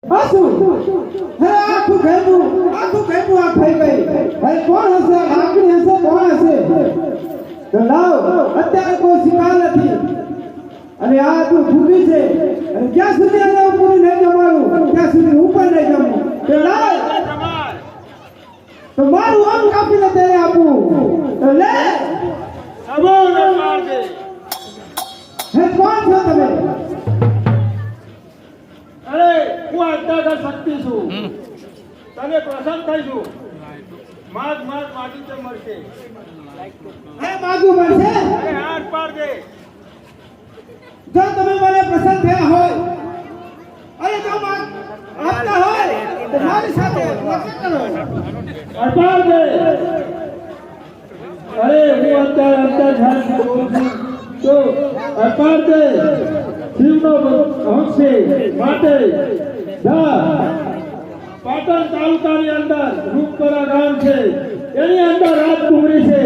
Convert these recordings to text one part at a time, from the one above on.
આસુ હે આખું ઘેરું આ ખાઈ ગઈ ભાઈ કોણ હશે લાકડી હશે કોણ હશે તો લાવ અત્યારે કોઈ શિકાર નથી અને આ તું ભૂગી છે અને ક્યાં સુધી આને પૂરી નહીં જમાડું ત્યાં સુધી ઉપર નહીં જમું તો લાવ તો મારું આમ કાપીને તેને આપું તો લે સબો માર દે હે કોણ છો તમે અરે હું અત્યારે શક્તિ છું તને પ્રસન્ન થઈશું માગ માગી તે મળશે હે માગું મળશે અરે હાથ પાડ દે જો તમે મને પસંદ થયા હોય અરે જો આપતા હોય તો મારી સાથે લગ્ન કરો અપાર દે અરે હું અત્યારે બોલું છું તો અપાર દે શિવનો હંસ છે માટે જા પાટણ તાલુકાની અંદર રૂપપરા ગામ છે એની અંદર રાજકુમારી છે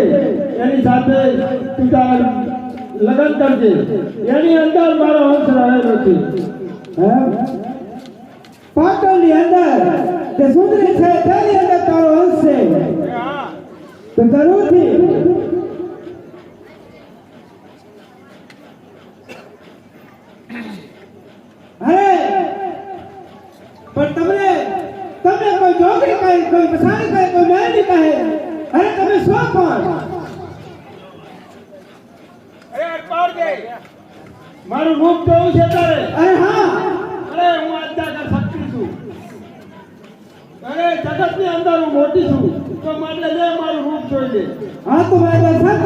એની સાથે તું તારા લગ્ન કરજે એની અંદર મારો હંસ રહેલો છે હે પાટણની અંદર તે સુંદરી છે તેની અંદર તારો અંશ છે હા તો જરૂરથી અરે પણ તમને કોઈ જોગરી કહે કોઈ પછાણી કહે કોઈ મહેંદી કહે અરે તમે શું કોણ અરે અપાર દે મારું રૂપ જોવું છે તારે અરે હા અરે હું અત્યારે શક્તિ છું અરે જગતની અંદર હું મોટી છું તો માટે લે મારું રૂપ જોઈ લે હા તો મેં દર્શન